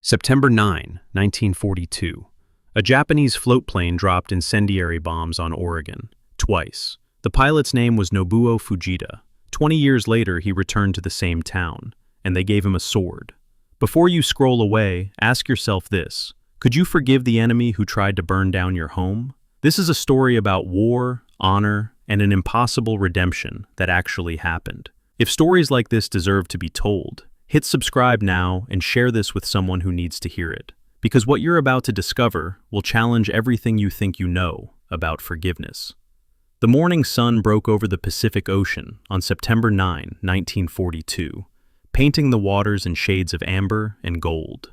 September 9, 1942. A Japanese floatplane dropped incendiary bombs on Oregon, twice. The pilot's name was Nobuo Fujita. 20 years later, he returned to the same town, and they gave him a sword. Before you scroll away, ask yourself this: could you forgive the enemy who tried to burn down your home? This is a story about war, honor, and an impossible redemption that actually happened. If stories like this deserve to be told, hit subscribe now and share this with someone who needs to hear it. Because what you're about to discover will challenge everything you think you know about forgiveness. The morning sun broke over the Pacific Ocean on September 9, 1942, painting the waters in shades of amber and gold.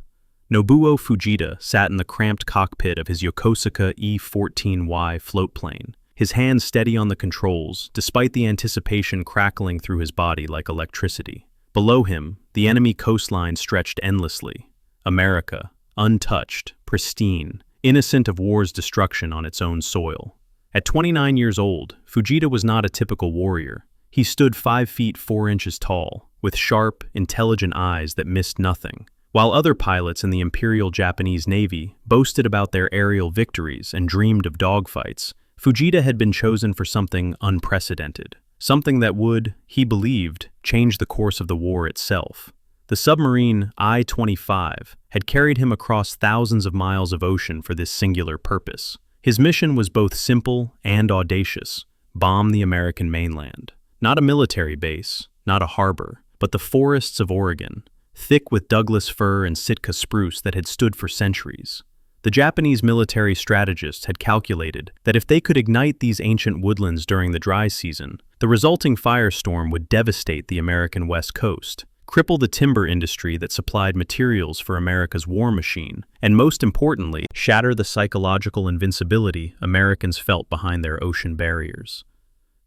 Nobuo Fujita sat in the cramped cockpit of his Yokosuka E-14Y floatplane, his hands steady on the controls, despite the anticipation crackling through his body like electricity. Below him, the enemy coastline stretched endlessly. America, untouched, pristine, innocent of war's destruction on its own soil. At 29 years old, Fujita was not a typical warrior. He stood 5 feet 4 inches tall, with sharp, intelligent eyes that missed nothing. While other pilots in the Imperial Japanese Navy boasted about their aerial victories and dreamed of dogfights, Fujita had been chosen for something unprecedented. Something that would, he believed, change the course of the war itself. The submarine I-25 had carried him across thousands of miles of ocean for this singular purpose. His mission was both simple and audacious: bomb the American mainland. Not a military base, not a harbor, but the forests of Oregon, thick with Douglas fir and Sitka spruce that had stood for centuries. The Japanese military strategists had calculated that if they could ignite these ancient woodlands during the dry season, the resulting firestorm would devastate the American West Coast, cripple the timber industry that supplied materials for America's war machine, and most importantly, shatter the psychological invincibility Americans felt behind their ocean barriers.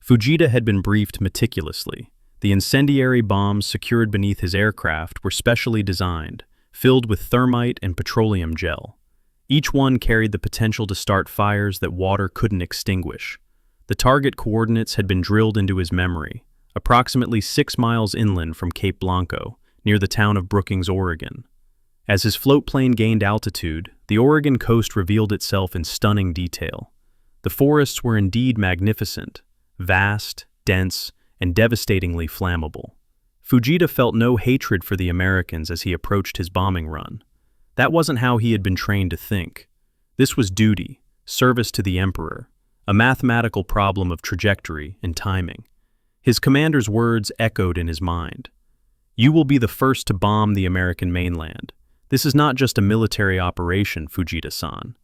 Fujita had been briefed meticulously. The incendiary bombs secured beneath his aircraft were specially designed, filled with thermite and petroleum gel. Each one carried the potential to start fires that water couldn't extinguish. The target coordinates had been drilled into his memory, approximately 6 miles inland from Cape Blanco, near the town of Brookings, Oregon. As his floatplane gained altitude, the Oregon coast revealed itself in stunning detail. The forests were indeed magnificent, vast, dense, and devastatingly flammable. Fujita felt no hatred for the Americans as he approached his bombing run. That wasn't how he had been trained to think. This was duty, service to the emperor, a mathematical problem of trajectory and timing. His commander's words echoed in his mind. "You will be the first to bomb the American mainland. This is not just a military operation, Fujita-san.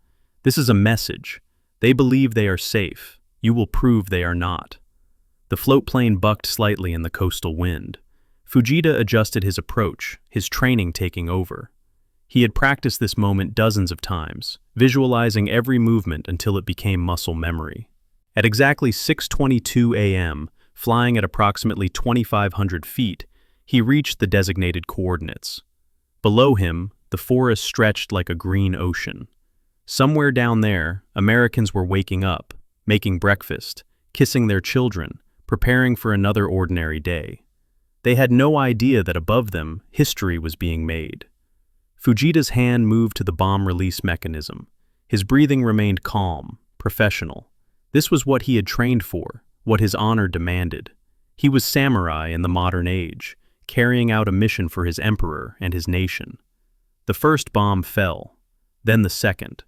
This is a message. They believe they are safe. You will prove they are not." The floatplane bucked slightly in the coastal wind. Fujita adjusted his approach, his training taking over. He had practiced this moment dozens of times, visualizing every movement until it became muscle memory. At exactly 6:22 a.m., flying at approximately 2,500 feet, he reached the designated coordinates. Below him, the forest stretched like a green ocean. Somewhere down there, Americans were waking up, making breakfast, kissing their children, preparing for another ordinary day. They had no idea that above them, history was being made. Fujita's hand moved to the bomb release mechanism. His breathing remained calm, professional. This was what he had trained for, what his honor demanded. He was samurai in the modern age, carrying out a mission for his emperor and his nation. The first bomb fell, then the second.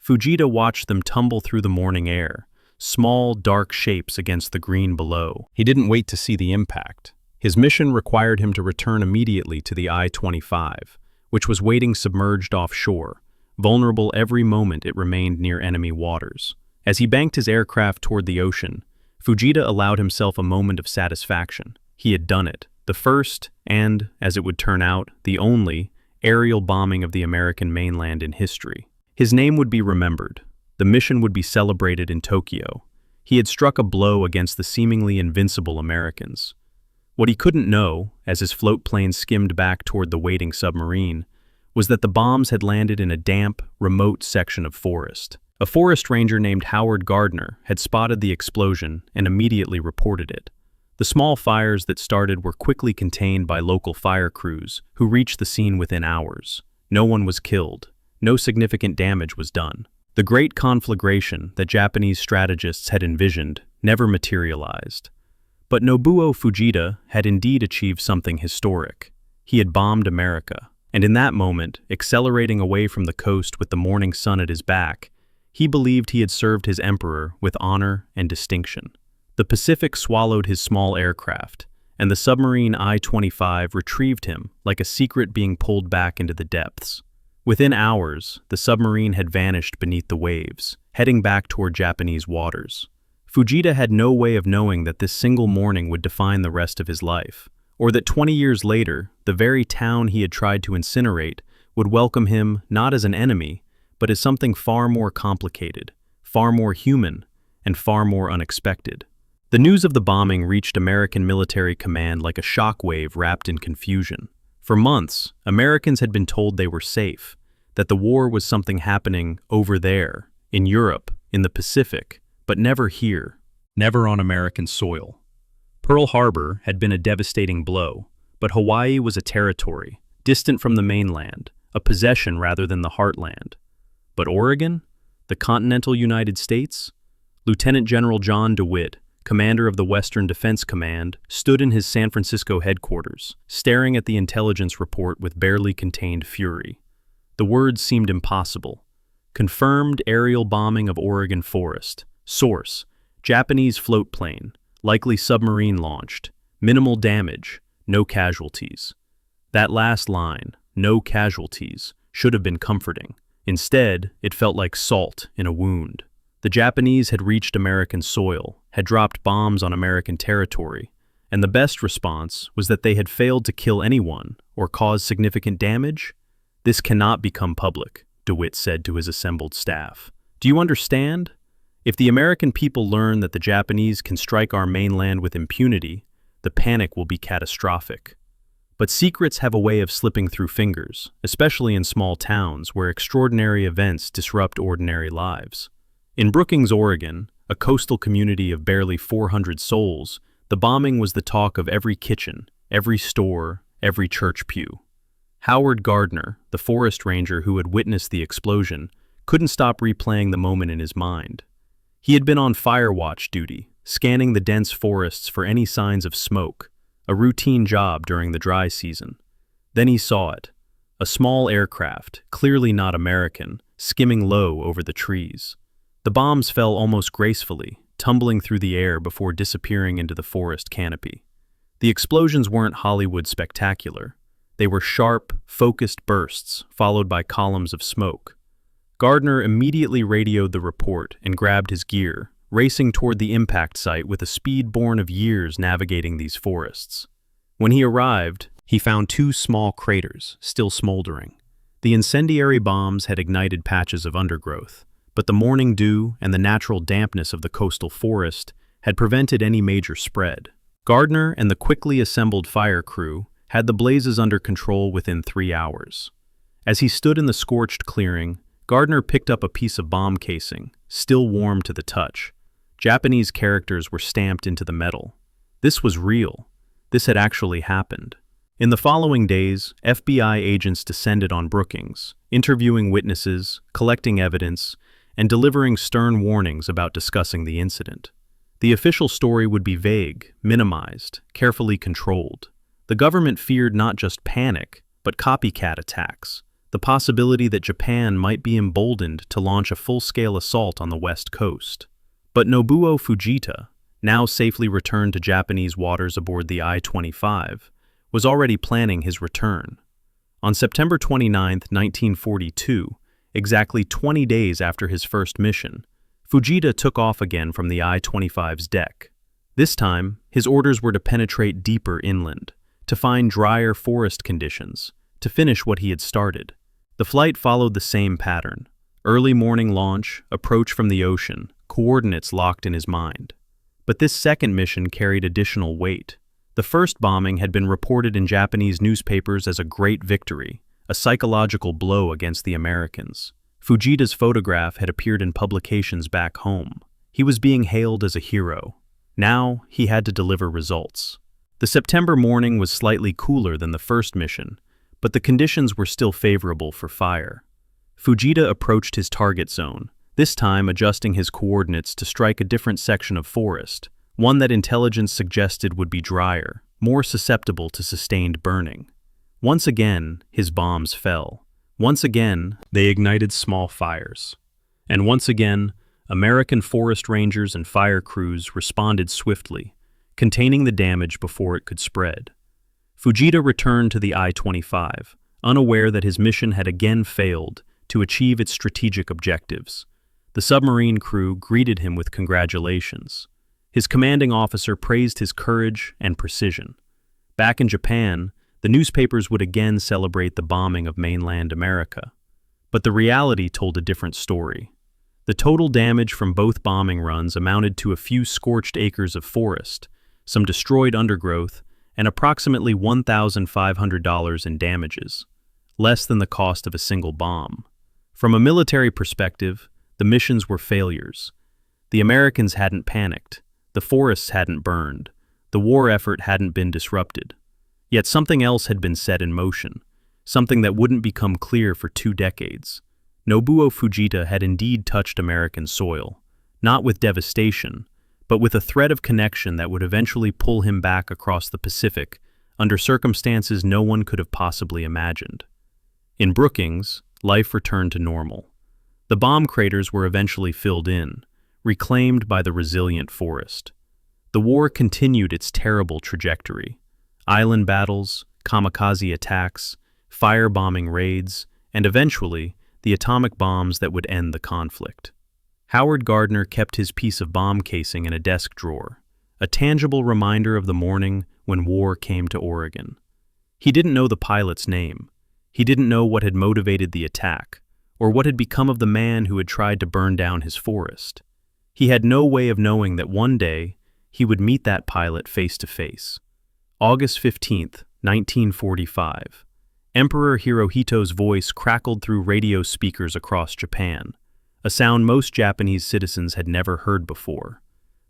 Fujita watched them tumble through the morning air, small, dark shapes against the green below. He didn't wait to see the impact. His mission required him to return immediately to the I-25, which was waiting submerged offshore, vulnerable every moment it remained near enemy waters. As he banked his aircraft toward the ocean, Fujita allowed himself a moment of satisfaction. He had done it. The first, and, as it would turn out, the only, aerial bombing of the American mainland in history. His name would be remembered. The mission would be celebrated in Tokyo. He had struck a blow against the seemingly invincible Americans. What he couldn't know, as his floatplane skimmed back toward the waiting submarine, was that the bombs had landed in a damp, remote section of forest. A forest ranger named Howard Gardner had spotted the explosion and immediately reported it. The small fires that started were quickly contained by local fire crews, who reached the scene within hours. No one was killed. No significant damage was done. The great conflagration that Japanese strategists had envisioned never materialized. But Nobuo Fujita had indeed achieved something historic. He had bombed America, and in that moment, accelerating away from the coast with the morning sun at his back, he believed he had served his emperor with honor and distinction. The Pacific swallowed his small aircraft, and the submarine I-25 retrieved him like a secret being pulled back into the depths. Within hours, the submarine had vanished beneath the waves, heading back toward Japanese waters. Fujita had no way of knowing that this single morning would define the rest of his life, or that 20 years later, the very town he had tried to incinerate would welcome him not as an enemy, but as something far more complicated, far more human, and far more unexpected. The news of the bombing reached American military command like a shockwave wrapped in confusion. For months, Americans had been told they were safe, that the war was something happening over there, in Europe, in the Pacific, but never here, never on American soil. Pearl Harbor had been a devastating blow, but Hawaii was a territory, distant from the mainland, a possession rather than the heartland. But Oregon? The continental United States? Lieutenant General John DeWitt, commander of the Western Defense Command, stood in his San Francisco headquarters, staring at the intelligence report with barely contained fury. The words seemed impossible. Confirmed aerial bombing of Oregon forest. Source: Japanese floatplane, likely submarine-launched. Minimal damage, no casualties. That last line, no casualties, should have been comforting. Instead, it felt like salt in a wound. The Japanese had reached American soil, had dropped bombs on American territory, and the best response was that they had failed to kill anyone or cause significant damage. "This cannot become public," DeWitt said to his assembled staff. "Do you understand? If the American people learn that the Japanese can strike our mainland with impunity, the panic will be catastrophic." But secrets have a way of slipping through fingers, especially in small towns where extraordinary events disrupt ordinary lives. In Brookings, Oregon, a coastal community of barely 400 souls, the bombing was the talk of every kitchen, every store, every church pew. Howard Gardner, the forest ranger who had witnessed the explosion, couldn't stop replaying the moment in his mind. He had been on fire watch duty, scanning the dense forests for any signs of smoke, a routine job during the dry season. Then he saw it, a small aircraft, clearly not American, skimming low over the trees. The bombs fell almost gracefully, tumbling through the air before disappearing into the forest canopy. The explosions weren't Hollywood spectacular. They were sharp, focused bursts, followed by columns of smoke. Gardner immediately radioed the report and grabbed his gear, racing toward the impact site with a speed born of years navigating these forests. When he arrived, he found two small craters, still smoldering. The incendiary bombs had ignited patches of undergrowth, but the morning dew and the natural dampness of the coastal forest had prevented any major spread. Gardner and the quickly assembled fire crew had the blazes under control within 3 hours. As he stood in the scorched clearing, Gardner picked up a piece of bomb casing, still warm to the touch. Japanese characters were stamped into the metal. This was real. This had actually happened. In the following days, FBI agents descended on Brookings, interviewing witnesses, collecting evidence, and delivering stern warnings about discussing the incident. The official story would be vague, minimized, carefully controlled. The government feared not just panic, but copycat attacks, the possibility that Japan might be emboldened to launch a full-scale assault on the West Coast. But Nobuo Fujita, now safely returned to Japanese waters aboard the I-25, was already planning his return. On September 29, 1942, exactly 20 days after his first mission, Fujita took off again from the I-25's deck. This time, his orders were to penetrate deeper inland, to find drier forest conditions, to finish what he had started. The flight followed the same pattern. Early morning launch, approach from the ocean, coordinates locked in his mind. But this second mission carried additional weight. The first bombing had been reported in Japanese newspapers as a great victory, a psychological blow against the Americans. Fujita's photograph had appeared in publications back home. He was being hailed as a hero. Now, he had to deliver results. The September morning was slightly cooler than the first mission, but the conditions were still favorable for fire. Fujita approached his target zone, this time adjusting his coordinates to strike a different section of forest, one that intelligence suggested would be drier, more susceptible to sustained burning. Once again, his bombs fell. Once again, they ignited small fires. And once again, American forest rangers and fire crews responded swiftly, containing the damage before it could spread. Fujita returned to the I-25, unaware that his mission had again failed to achieve its strategic objectives. The submarine crew greeted him with congratulations. His commanding officer praised his courage and precision. Back in Japan, the newspapers would again celebrate the bombing of mainland America. But the reality told a different story. The total damage from both bombing runs amounted to a few scorched acres of forest, some destroyed undergrowth, and approximately $1,500 in damages, less than the cost of a single bomb. From a military perspective, the missions were failures. The Americans hadn't panicked, the forests hadn't burned, the war effort hadn't been disrupted. Yet something else had been set in motion, something that wouldn't become clear for 2 decades. Nobuo Fujita had indeed touched American soil, not with devastation, but with a thread of connection that would eventually pull him back across the Pacific under circumstances no one could have possibly imagined. In Brookings, life returned to normal. The bomb craters were eventually filled in, reclaimed by the resilient forest. The war continued its terrible trajectory. Island battles, kamikaze attacks, firebombing raids, and eventually, the atomic bombs that would end the conflict. Howard Gardner kept his piece of bomb casing in a desk drawer, a tangible reminder of the morning when war came to Oregon. He didn't know the pilot's name. He didn't know what had motivated the attack, or what had become of the man who had tried to burn down his forest. He had no way of knowing that one day he would meet that pilot face to face. August 15, 1945. Emperor Hirohito's voice crackled through radio speakers across Japan, a sound most Japanese citizens had never heard before.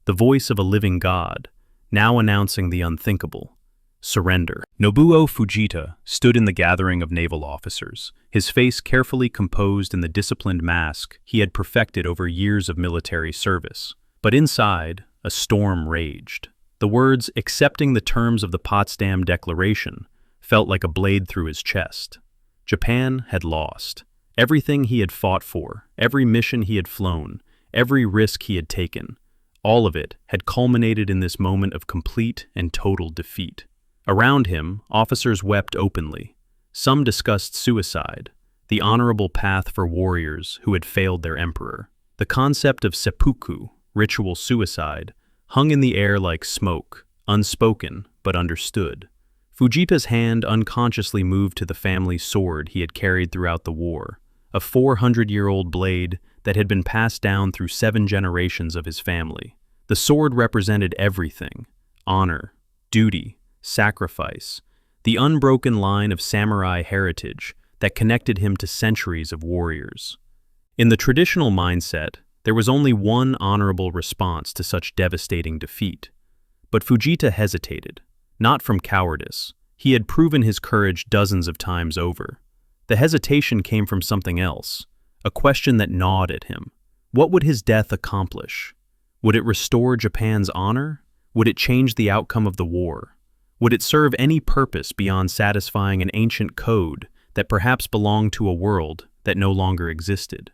The voice of a living god, now announcing the unthinkable: surrender. Nobuo Fujita stood in the gathering of naval officers, his face carefully composed in the disciplined mask he had perfected over years of military service. But inside, a storm raged. The words accepting the terms of the Potsdam Declaration felt like a blade through his chest. Japan had lost. Everything he had fought for, every mission he had flown, every risk he had taken, all of it had culminated in this moment of complete and total defeat. Around him, officers wept openly. Some discussed suicide, the honorable path for warriors who had failed their emperor. The concept of seppuku, ritual suicide, hung in the air like smoke, unspoken but understood. Fujita's hand unconsciously moved to the family sword he had carried throughout the war, a 400-year-old blade that had been passed down through 7 generations of his family. The sword represented everything: honor, duty, sacrifice, the unbroken line of samurai heritage that connected him to centuries of warriors. In the traditional mindset, there was only one honorable response to such devastating defeat. But Fujita hesitated, not from cowardice. He had proven his courage dozens of times over. The hesitation came from something else, a question that gnawed at him. What would his death accomplish? Would it restore Japan's honor? Would it change the outcome of the war? Would it serve any purpose beyond satisfying an ancient code that perhaps belonged to a world that no longer existed?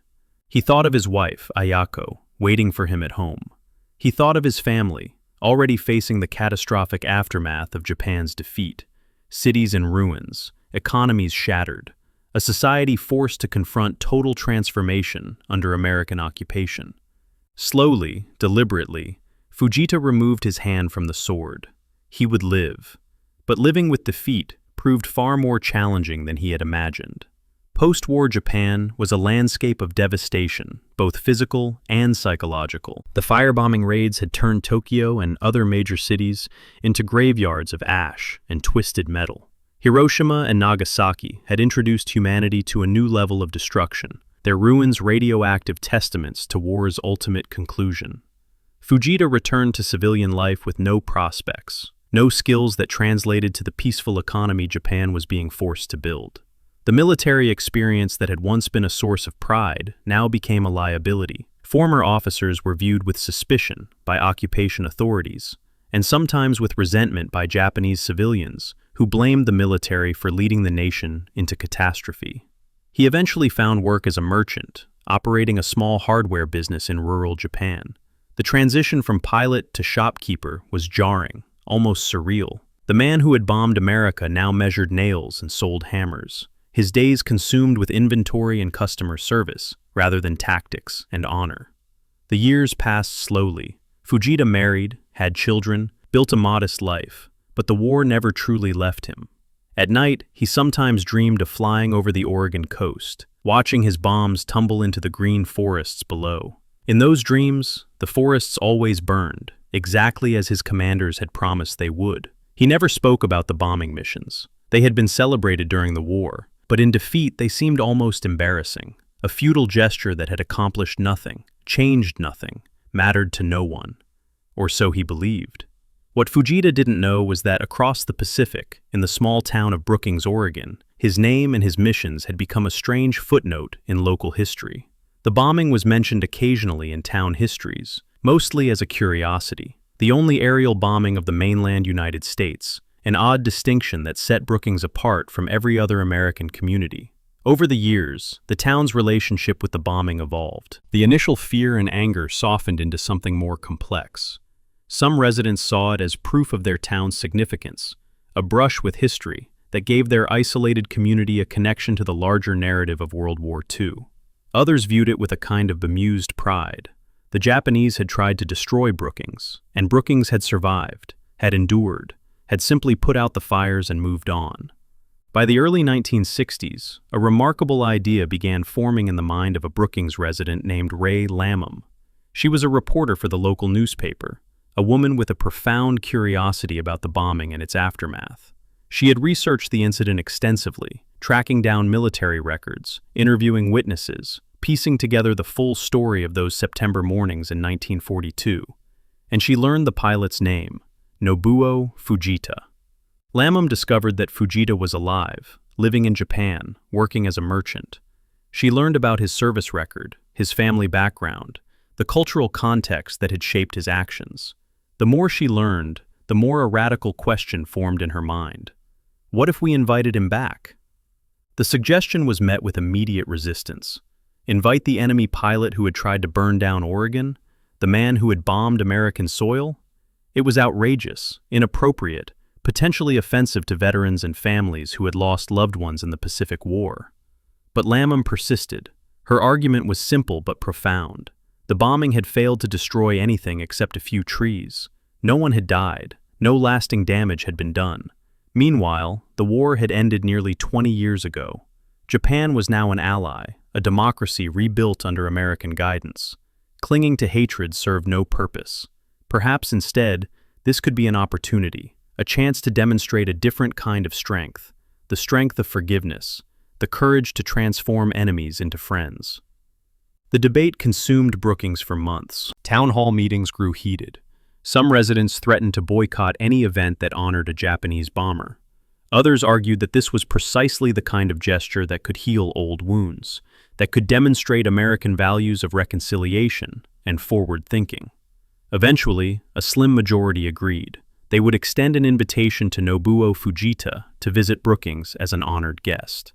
He thought of his wife, Ayako, waiting for him at home. He thought of his family, already facing the catastrophic aftermath of Japan's defeat. Cities in ruins, economies shattered, a society forced to confront total transformation under American occupation. Slowly, deliberately, Fujita removed his hand from the sword. He would live. But living with defeat proved far more challenging than he had imagined. Post-war Japan was a landscape of devastation, both physical and psychological. The firebombing raids had turned Tokyo and other major cities into graveyards of ash and twisted metal. Hiroshima and Nagasaki had introduced humanity to a new level of destruction, their ruins radioactive testaments to war's ultimate conclusion. Fujita returned to civilian life with no prospects. no skills that translated to the peaceful economy Japan was being forced to build. The military experience that had once been a source of pride now became a liability. Former officers were viewed with suspicion by occupation authorities, and sometimes with resentment by Japanese civilians who blamed the military for leading the nation into catastrophe. He eventually found work as a merchant, operating a small hardware business in rural Japan. The transition from pilot to shopkeeper was jarring, almost surreal. The man who had bombed America now measured nails and sold hammers, his days consumed with inventory and customer service, rather than tactics and honor. The years passed slowly. Fujita married, had children, built a modest life, but the war never truly left him. At night, he sometimes dreamed of flying over the Oregon coast, watching his bombs tumble into the green forests below. In those dreams, the forests always burned, exactly as his commanders had promised they would. He never spoke about the bombing missions. They had been celebrated during the war, but in defeat they seemed almost embarrassing. A futile gesture that had accomplished nothing, changed nothing, mattered to no one. Or so he believed. What Fujita didn't know was that across the Pacific, in the small town of Brookings, Oregon, his name and his missions had become a strange footnote in local history. The bombing was mentioned occasionally in town histories, mostly as a curiosity. The only aerial bombing of the mainland United States, an odd distinction that set Brookings apart from every other American community. Over the years, the town's relationship with the bombing evolved. The initial fear and anger softened into something more complex. Some residents saw it as proof of their town's significance, a brush with history that gave their isolated community a connection to the larger narrative of World War II. Others viewed it with a kind of bemused pride. The Japanese had tried to destroy Brookings, and Brookings had survived, had endured, had simply put out the fires and moved on. By the early 1960s, a remarkable idea began forming in the mind of a Brookings resident named Ray Lamham. She was a reporter for the local newspaper, a woman with a profound curiosity about the bombing and its aftermath. She had researched the incident extensively, tracking down military records, interviewing witnesses, piecing together the full story of those September mornings in 1942. And she learned the pilot's name, Nobuo Fujita. Lamham discovered that Fujita was alive, living in Japan, working as a merchant. She learned about his service record, his family background, the cultural context that had shaped his actions. The more she learned, the more a radical question formed in her mind. What if we invited him back? The suggestion was met with immediate resistance. Invite the enemy pilot who had tried to burn down Oregon? The man who had bombed American soil? It was outrageous, inappropriate, potentially offensive to veterans and families who had lost loved ones in the Pacific War. But Lamham persisted. Her argument was simple but profound. The bombing had failed to destroy anything except a few trees. No one had died. No lasting damage had been done. Meanwhile, the war had ended nearly 20 years ago. Japan was now an ally, a democracy rebuilt under American guidance. Clinging to hatred served no purpose. Perhaps instead, this could be an opportunity, a chance to demonstrate a different kind of strength, the strength of forgiveness, the courage to transform enemies into friends. The debate consumed Brookings for months. Town hall meetings grew heated. Some residents threatened to boycott any event that honored a Japanese bomber. Others argued that this was precisely the kind of gesture that could heal old wounds, that could demonstrate American values of reconciliation and forward thinking. Eventually, a slim majority agreed. They would extend an invitation to Nobuo Fujita to visit Brookings as an honored guest.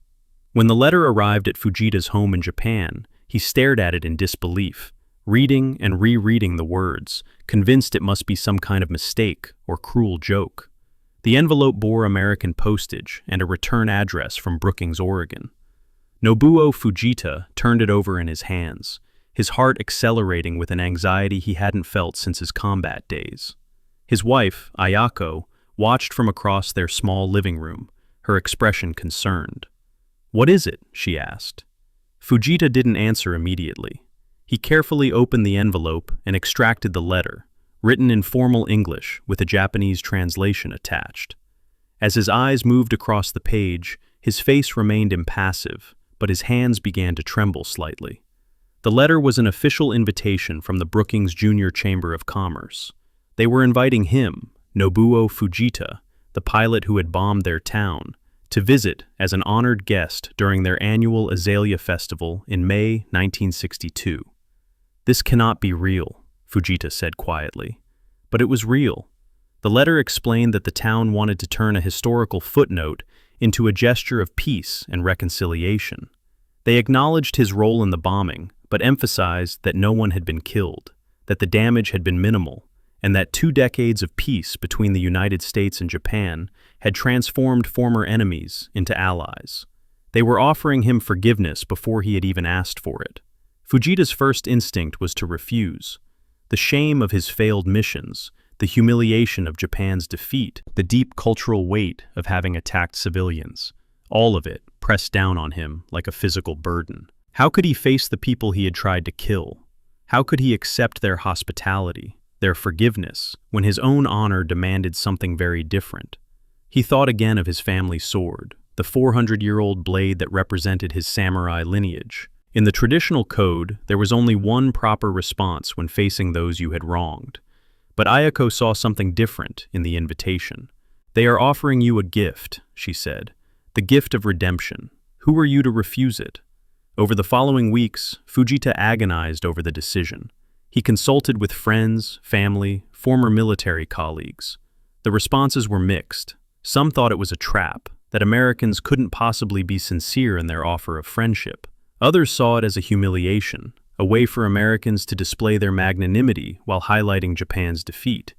When the letter arrived at Fujita's home in Japan, he stared at it in disbelief, reading and rereading the words, convinced it must be some kind of mistake or cruel joke. The envelope bore American postage and a return address from Brookings, Oregon. Nobuo Fujita turned it over in his hands, his heart accelerating with an anxiety he hadn't felt since his combat days. His wife, Ayako, watched from across their small living room, her expression concerned. "What is it?" she asked. Fujita didn't answer immediately. He carefully opened the envelope and extracted the letter, written in formal English with a Japanese translation attached. As his eyes moved across the page, his face remained impassive, but his hands began to tremble slightly. The letter was an official invitation from the Brookings Junior Chamber of Commerce. They were inviting him, Nobuo Fujita, the pilot who had bombed their town, to visit as an honored guest during their annual Azalea Festival in May 1962. "This cannot be real," Fujita said quietly. But it was real. The letter explained that the town wanted to turn a historical footnote into a gesture of peace and reconciliation. They acknowledged his role in the bombing, but emphasized that no one had been killed, that the damage had been minimal, and that 2 decades of peace between the United States and Japan had transformed former enemies into allies. They were offering him forgiveness before he had even asked for it. Fujita's first instinct was to refuse. The shame of his failed missions, the humiliation of Japan's defeat, the deep cultural weight of having attacked civilians, all of it pressed down on him like a physical burden. How could he face the people he had tried to kill? How could he accept their hospitality, their forgiveness, when his own honor demanded something very different? He thought again of his family's sword, the 400-year-old blade that represented his samurai lineage. In the traditional code, there was only one proper response when facing those you had wronged. But Ayako saw something different in the invitation. "They are offering you a gift," she said, "the gift of redemption. Who are you to refuse it?" Over the following weeks, Fujita agonized over the decision. He consulted with friends, family, former military colleagues. The responses were mixed. Some thought it was a trap, that Americans couldn't possibly be sincere in their offer of friendship. Others saw it as a humiliation, a way for Americans to display their magnanimity while highlighting Japan's defeat.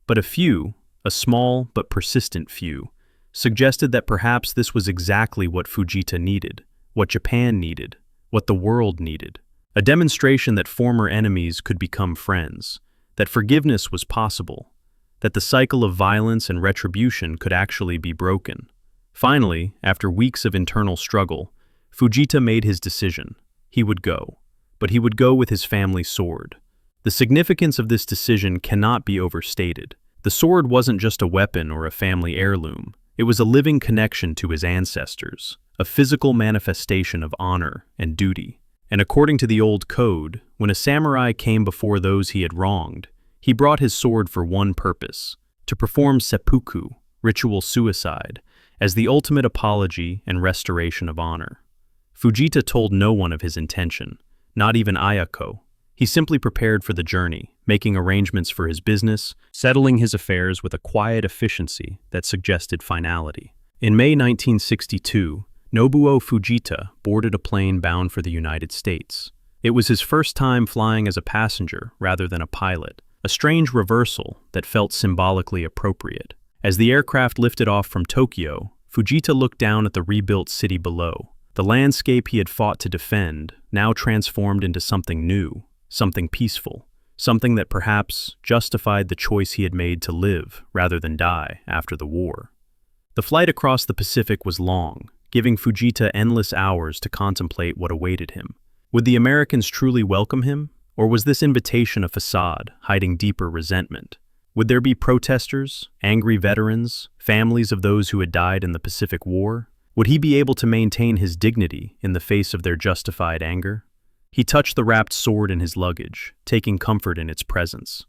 But a few, a small but persistent few, suggested that perhaps this was exactly what Fujita needed, what Japan needed, what the world needed. A demonstration that former enemies could become friends, that forgiveness was possible, that the cycle of violence and retribution could actually be broken. Finally, after weeks of internal struggle, Fujita made his decision. He would go. But he would go with his family's sword. The significance of this decision cannot be overstated. The sword wasn't just a weapon or a family heirloom. It was a living connection to his ancestors, a physical manifestation of honor and duty. And according to the old code, when a samurai came before those he had wronged, he brought his sword for one purpose: to perform seppuku, ritual suicide, as the ultimate apology and restoration of honor. Fujita told no one of his intention. Not even Ayako. He simply prepared for the journey, making arrangements for his business, settling his affairs with a quiet efficiency that suggested finality. In May 1962, Nobuo Fujita boarded a plane bound for the United States. It was his first time flying as a passenger rather than a pilot, a strange reversal that felt symbolically appropriate. As the aircraft lifted off from Tokyo, Fujita looked down at the rebuilt city below. The landscape he had fought to defend now transformed into something new, something peaceful, something that perhaps justified the choice he had made to live rather than die after the war. The flight across the Pacific was long, giving Fujita endless hours to contemplate what awaited him. Would the Americans truly welcome him, or was this invitation a facade hiding deeper resentment? Would there be protesters, angry veterans, families of those who had died in the Pacific War? Would he be able to maintain his dignity in the face of their justified anger? He touched the wrapped sword in his luggage, taking comfort in its presence.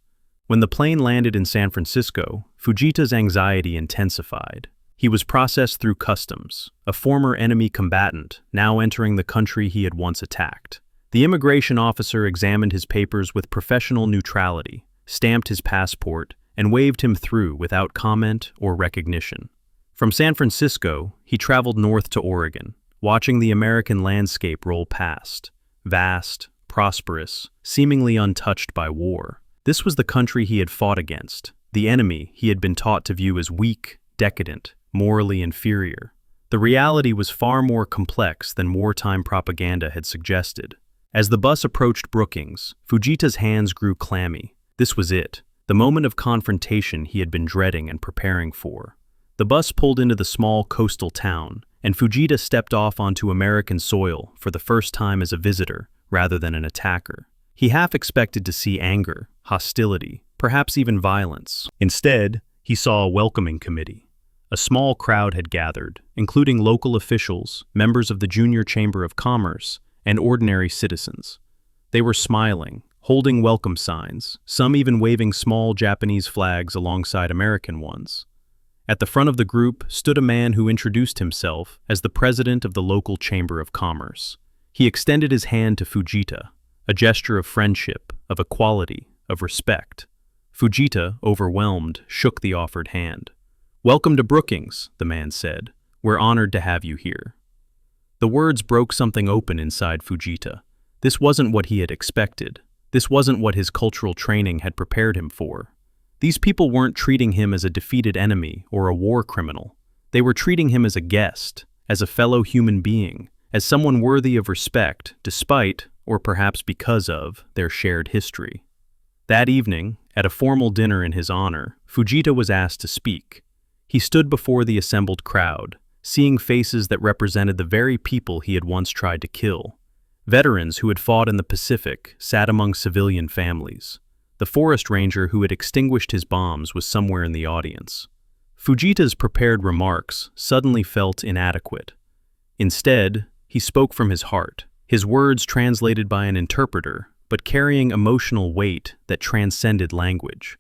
When the plane landed in San Francisco, Fujita's anxiety intensified. He was processed through customs, a former enemy combatant now entering the country he had once attacked. The immigration officer examined his papers with professional neutrality, stamped his passport, and waved him through without comment or recognition. From San Francisco, he traveled north to Oregon, watching the American landscape roll past, vast, prosperous, seemingly untouched by war. This was the country he had fought against, the enemy he had been taught to view as weak, decadent, morally inferior. The reality was far more complex than wartime propaganda had suggested. As the bus approached Brookings, Fujita's hands grew clammy. This was it, the moment of confrontation he had been dreading and preparing for. The bus pulled into the small coastal town, and Fujita stepped off onto American soil for the first time as a visitor rather than an attacker. He half expected to see anger, hostility, perhaps even violence. Instead, he saw a welcoming committee. A small crowd had gathered, including local officials, members of the Junior Chamber of Commerce, and ordinary citizens. They were smiling, holding welcome signs, some even waving small Japanese flags alongside American ones. At the front of the group stood a man who introduced himself as the president of the local Chamber of Commerce. He extended his hand to Fujita, a gesture of friendship, of equality, of respect. Fujita, overwhelmed, shook the offered hand. "Welcome to Brookings," the man said. "We're honored to have you here." The words broke something open inside Fujita. This wasn't what he had expected. This wasn't what his cultural training had prepared him for. These people weren't treating him as a defeated enemy or a war criminal. They were treating him as a guest, as a fellow human being, as someone worthy of respect despite, or perhaps because of, their shared history. That evening, at a formal dinner in his honor, Fujita was asked to speak. He stood before the assembled crowd, seeing faces that represented the very people he had once tried to kill. Veterans who had fought in the Pacific sat among civilian families. The forest ranger who had extinguished his bombs was somewhere in the audience. Fujita's prepared remarks suddenly felt inadequate. Instead, he spoke from his heart, his words translated by an interpreter, but carrying emotional weight that transcended language.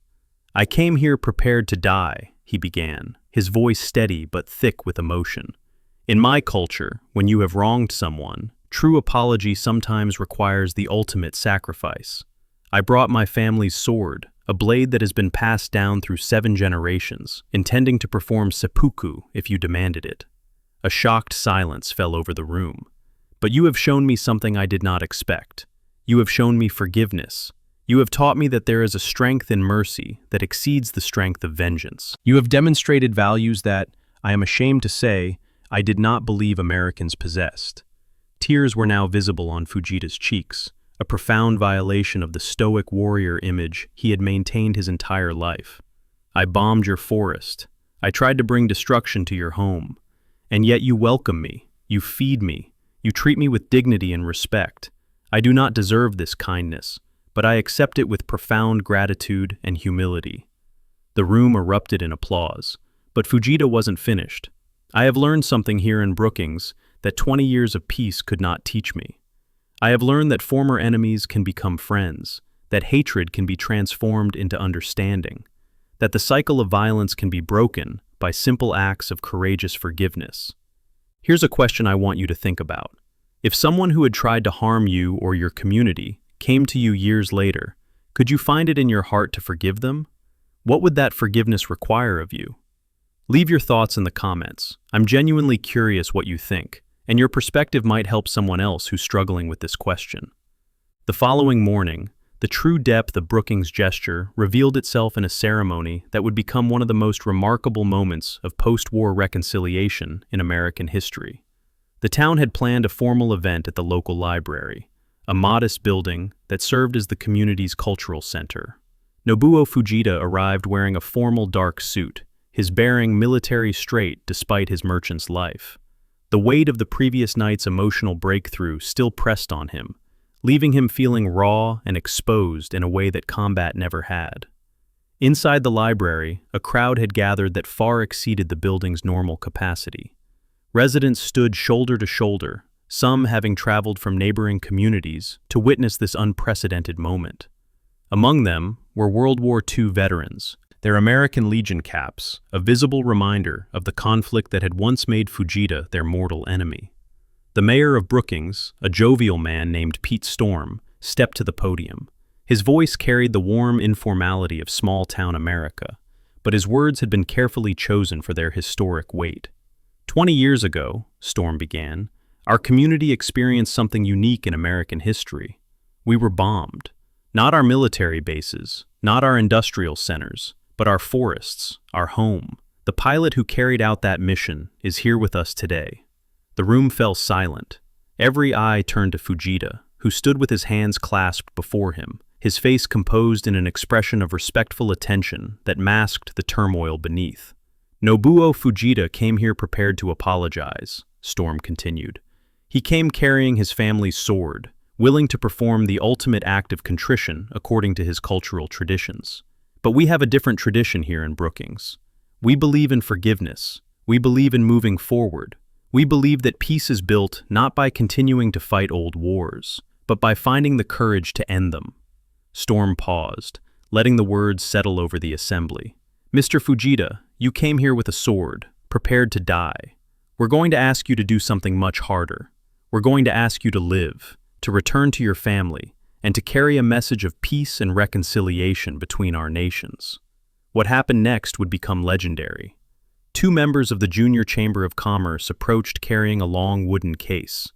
"I came here prepared to die," he began, his voice steady but thick with emotion. "In my culture, when you have wronged someone, true apology sometimes requires the ultimate sacrifice. I brought my family's sword, a blade that has been passed down through 7 generations, intending to perform seppuku if you demanded it." A shocked silence fell over the room. "But you have shown me something I did not expect. You have shown me forgiveness. You have taught me that there is a strength in mercy that exceeds the strength of vengeance. You have demonstrated values that, I am ashamed to say, I did not believe Americans possessed." Tears were now visible on Fujita's cheeks, a profound violation of the stoic warrior image he had maintained his entire life. "I bombed your forest. I tried to bring destruction to your home. And yet you welcome me, you feed me, you treat me with dignity and respect. I do not deserve this kindness, but I accept it with profound gratitude and humility." The room erupted in applause, but Fujita wasn't finished. "I have learned something here in Brookings that 20 years of peace could not teach me. I have learned that former enemies can become friends, that hatred can be transformed into understanding, that the cycle of violence can be broken by simple acts of courageous forgiveness." Here's a question I want you to think about. If someone who had tried to harm you or your community came to you years later, could you find it in your heart to forgive them? What would that forgiveness require of you? Leave your thoughts in the comments. I'm genuinely curious what you think, and your perspective might help someone else who's struggling with this question. The following morning, the true depth of Brookings' gesture revealed itself in a ceremony that would become one of the most remarkable moments of post-war reconciliation in American history. The town had planned a formal event at the local library, a modest building that served as the community's cultural center. Nobuo Fujita arrived wearing a formal dark suit, his bearing military straight despite his merchant's life. The weight of the previous night's emotional breakthrough still pressed on him, leaving him feeling raw and exposed in a way that combat never had. Inside the library, a crowd had gathered that far exceeded the building's normal capacity. Residents stood shoulder to shoulder, some having traveled from neighboring communities to witness this unprecedented moment. Among them were World War II veterans, their American Legion caps, a visible reminder of the conflict that had once made Fujita their mortal enemy. The mayor of Brookings, a jovial man named Pete Storm, stepped to the podium. His voice carried the warm informality of small-town America, but his words had been carefully chosen for their historic weight. 20 years ago, Storm began, our community experienced something unique in American history. We were bombed. Not our military bases, not our industrial centers, but our forests, our home. The pilot who carried out that mission is here with us today. The room fell silent. Every eye turned to Fujita, who stood with his hands clasped before him, his face composed in an expression of respectful attention that masked the turmoil beneath. Nobuo Fujita came here prepared to apologize, Storm continued. He came carrying his family's sword, willing to perform the ultimate act of contrition according to his cultural traditions. But we have a different tradition here in Brookings. We believe in forgiveness. We believe in moving forward. We believe that peace is built not by continuing to fight old wars, but by finding the courage to end them. Storm paused, letting the words settle over the assembly. Mr. Fujita, you came here with a sword, prepared to die. We're going to ask you to do something much harder. We're going to ask you to live, to return to your family, and to carry a message of peace and reconciliation between our nations. What happened next would become legendary. Two members of the Junior Chamber of Commerce approached carrying a long wooden case.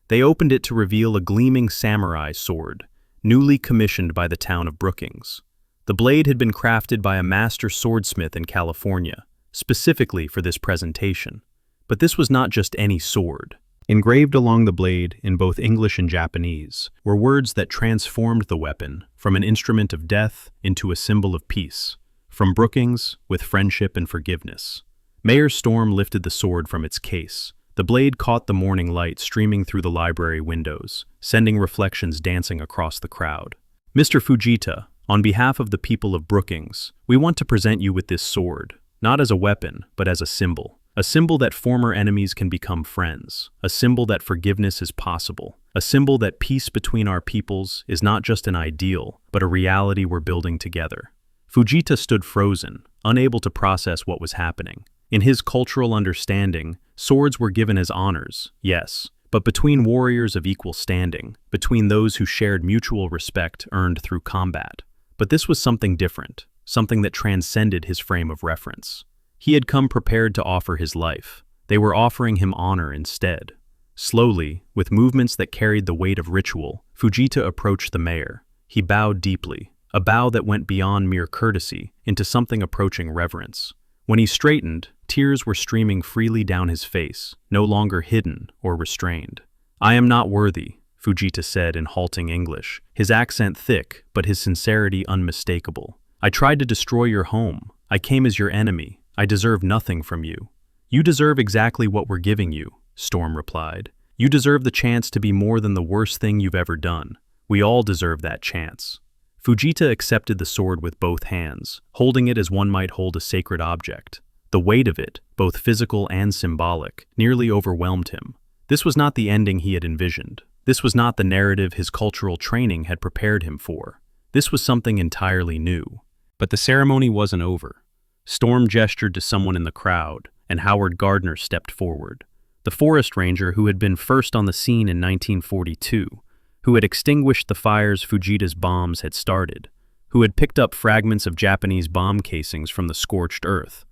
They opened it to reveal a gleaming samurai sword, newly commissioned by the town of Brookings. The blade had been crafted by a master swordsmith in California, specifically for this presentation. But this was not just any sword. Engraved along the blade, in both English and Japanese, were words that transformed the weapon from an instrument of death into a symbol of peace. From Brookings, with friendship and forgiveness. Mayor Storm lifted the sword from its case. The blade caught the morning light streaming through the library windows, sending reflections dancing across the crowd. Mr. Fujita, on behalf of the people of Brookings, we want to present you with this sword, not as a weapon, but as a symbol. A symbol that former enemies can become friends. A symbol that forgiveness is possible. A symbol that peace between our peoples is not just an ideal, but a reality we're building together. Fujita stood frozen, unable to process what was happening. In his cultural understanding, swords were given as honors, yes, but between warriors of equal standing, between those who shared mutual respect earned through combat. But this was something different, something that transcended his frame of reference. He had come prepared to offer his life. They were offering him honor instead. Slowly, with movements that carried the weight of ritual, Fujita approached the mayor. He bowed deeply, a bow that went beyond mere courtesy into something approaching reverence. When he straightened, tears were streaming freely down his face, no longer hidden or restrained. "I am not worthy," Fujita said in halting English, his accent thick but his sincerity unmistakable. "I tried to destroy your home. I came as your enemy. I deserve nothing from you." "You deserve exactly what we're giving you," Storm replied. "You deserve the chance to be more than the worst thing you've ever done. We all deserve that chance." Fujita accepted the sword with both hands, holding it as one might hold a sacred object. The weight of it, both physical and symbolic, nearly overwhelmed him. This was not the ending he had envisioned. This was not the narrative his cultural training had prepared him for. This was something entirely new. But the ceremony wasn't over. Storm gestured to someone in the crowd, and Howard Gardner stepped forward. The forest ranger who had been first on the scene in 1942, who had extinguished the fires Fujita's bombs had started, who had picked up fragments of Japanese bomb casings from the scorched earth.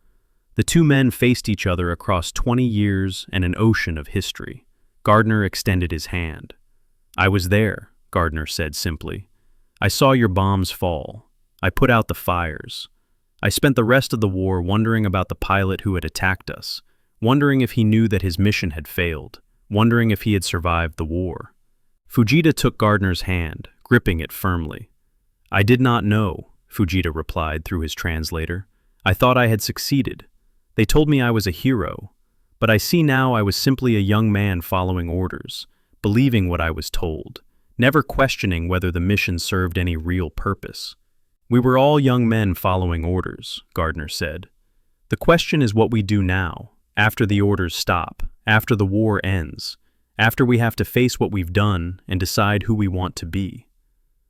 The two men faced each other across 20 years and an ocean of history. Gardner extended his hand. "I was there," Gardner said simply. "I saw your bombs fall. I put out the fires. I spent the rest of the war wondering about the pilot who had attacked us, wondering if he knew that his mission had failed, wondering if he had survived the war." Fujita took Gardner's hand, gripping it firmly. "I did not know," Fujita replied through his translator. "I thought I had succeeded. They told me I was a hero, but I see now I was simply a young man following orders, believing what I was told, never questioning whether the mission served any real purpose." "We were all young men following orders," Gardner said. "The question is what we do now, after the orders stop, after the war ends, after we have to face what we've done and decide who we want to be."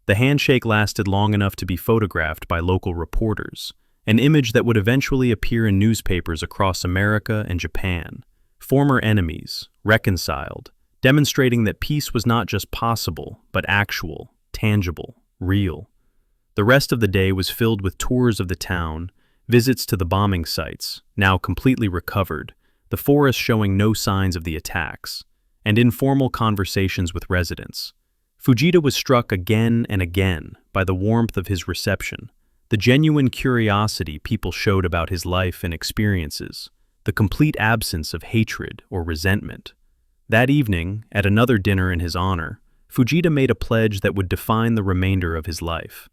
The handshake lasted long enough to be photographed by local reporters, an image that would eventually appear in newspapers across America and Japan. Former enemies, reconciled, demonstrating that peace was not just possible, but actual, tangible, real. The rest of the day was filled with tours of the town, visits to the bombing sites, now completely recovered, the forest showing no signs of the attacks, and informal conversations with residents. Fujita was struck again and again by the warmth of his reception, the genuine curiosity people showed about his life and experiences, the complete absence of hatred or resentment. That evening, at another dinner in his honor, Fujita made a pledge that would define the remainder of his life.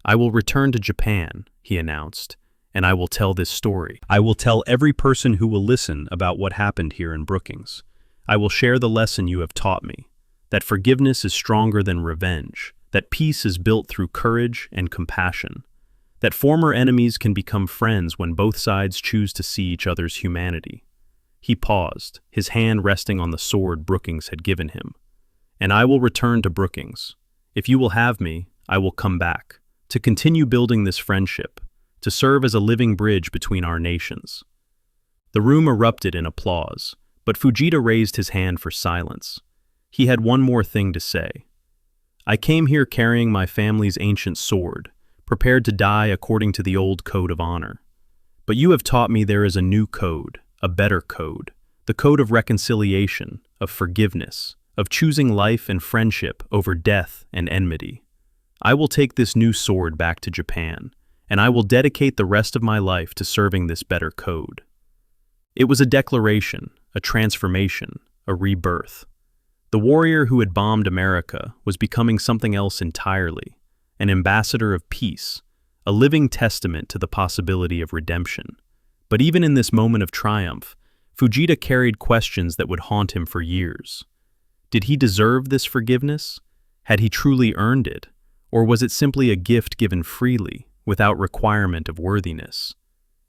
"I will return to Japan," he announced, "and I will tell this story. I will tell every person who will listen about what happened here in Brookings. I will share the lesson you have taught me, that forgiveness is stronger than revenge, that peace is built through courage and compassion, that former enemies can become friends when both sides choose to see each other's humanity." He paused, his hand resting on the sword Brookings had given him. "And I will return to Brookings. If you will have me, I will come back. to continue building this friendship, to serve as a living bridge between our nations. The room erupted in applause, but Fujita raised his hand for silence. He had one more thing to say. I came here carrying my family's ancient sword, prepared to die according to the old code of honor. But you have taught me there is a new code, a better code, the code of reconciliation, of forgiveness, of choosing life and friendship over death and enmity. I will take this new sword back to Japan, and I will dedicate the rest of my life to serving this better code. It was a declaration, a transformation, a rebirth. The warrior who had bombed America was becoming something else entirely, an ambassador of peace, a living testament to the possibility of redemption. But even in this moment of triumph, Fujita carried questions that would haunt him for years. Did he deserve this forgiveness? Had he truly earned it? Or was it simply a gift given freely, without requirement of worthiness?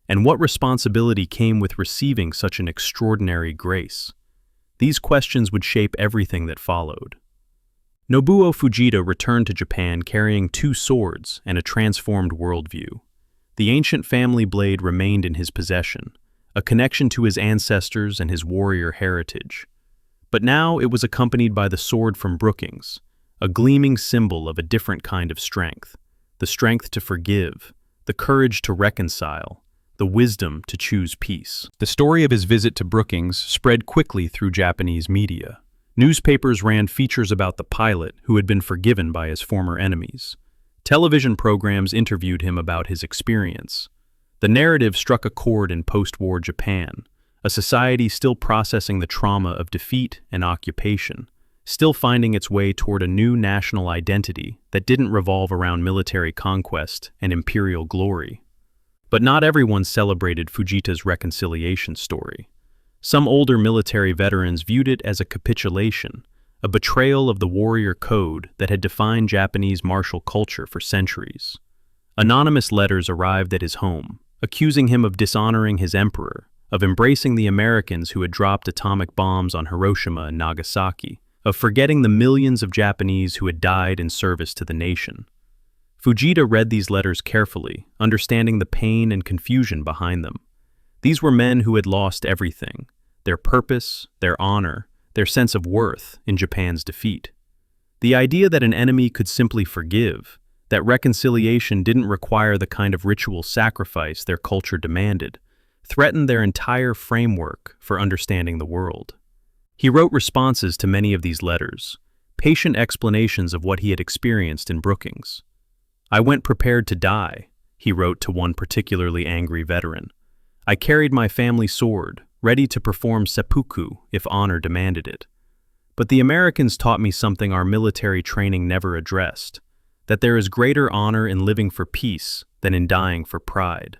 And what responsibility came with receiving such an extraordinary grace? These questions would shape everything that followed. Nobuo Fujita returned to Japan carrying 2 swords and a transformed worldview. The ancient family blade remained in his possession, a connection to his ancestors and his warrior heritage. But now it was accompanied by the sword from Brookings, a gleaming symbol of a different kind of strength, the strength to forgive, the courage to reconcile, the wisdom to choose peace. The story of his visit to Brookings spread quickly through Japanese media. Newspapers ran features about the pilot who had been forgiven by his former enemies. Television programs interviewed him about his experience. The narrative struck a chord in post-war Japan, a society still processing the trauma of defeat and occupation, still finding its way toward a new national identity that didn't revolve around military conquest and imperial glory. But not everyone celebrated Fujita's reconciliation story. Some older military veterans viewed it as a capitulation, a betrayal of the warrior code that had defined Japanese martial culture for centuries. Anonymous letters arrived at his home, accusing him of dishonoring his emperor, of embracing the Americans who had dropped atomic bombs on Hiroshima and Nagasaki, of forgetting the millions of Japanese who had died in service to the nation. Fujita read these letters carefully, understanding the pain and confusion behind them. These were men who had lost everything, their purpose, their honor, their sense of worth in Japan's defeat. The idea that an enemy could simply forgive, that reconciliation didn't require the kind of ritual sacrifice their culture demanded, threatened their entire framework for understanding the world. He wrote responses to many of these letters, patient explanations of what he had experienced in Brookings. I went prepared to die, he wrote to one particularly angry veteran. I carried my family sword, ready to perform seppuku if honor demanded it. But the Americans taught me something our military training never addressed, that there is greater honor in living for peace than in dying for pride.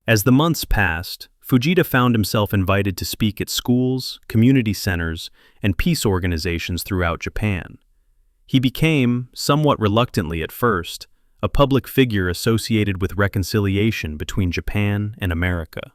As the months passed, Fujita found himself invited to speak at schools, community centers, and peace organizations throughout Japan. He became, somewhat reluctantly at first, a public figure associated with reconciliation between Japan and America.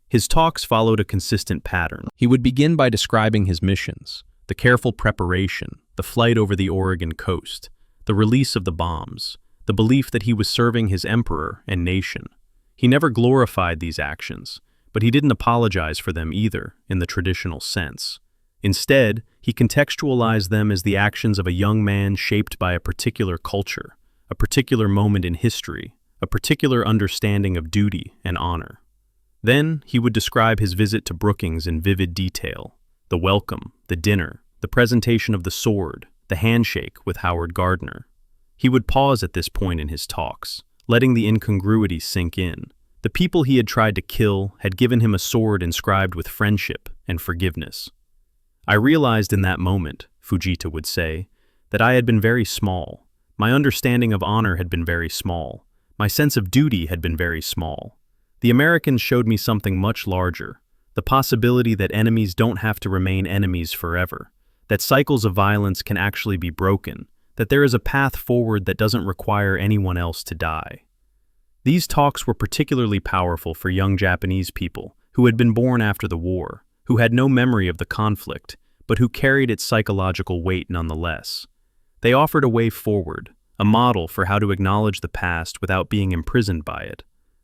His talks followed a consistent pattern. He would begin by describing his missions, the careful preparation, the flight over the Oregon coast, the release of the bombs, the belief that he was serving his emperor and nation. He never glorified these actions, but he didn't apologize for them either, in the traditional sense. Instead, he contextualized them as the actions of a young man shaped by a particular culture, a particular moment in history, a particular understanding of duty and honor. Then, he would describe his visit to Brookings in vivid detail: the welcome, the dinner, the presentation of the sword, the handshake with Howard Gardner. He would pause at this point in his talks, letting the incongruity sink in. The people he had tried to kill had given him a sword inscribed with friendship and forgiveness. I realized in that moment, Fujita would say, that I had been very small. My understanding of honor had been very small. My sense of duty had been very small. The Americans showed me something much larger, the possibility that enemies don't have to remain enemies forever, that cycles of violence can actually be broken, that there is a path forward that doesn't require anyone else to die. These talks were particularly powerful for young Japanese people who had been born after the war, who had no memory of the conflict, but who carried its psychological weight nonetheless. They offered a way forward, a model for how to acknowledge the past without being imprisoned by it.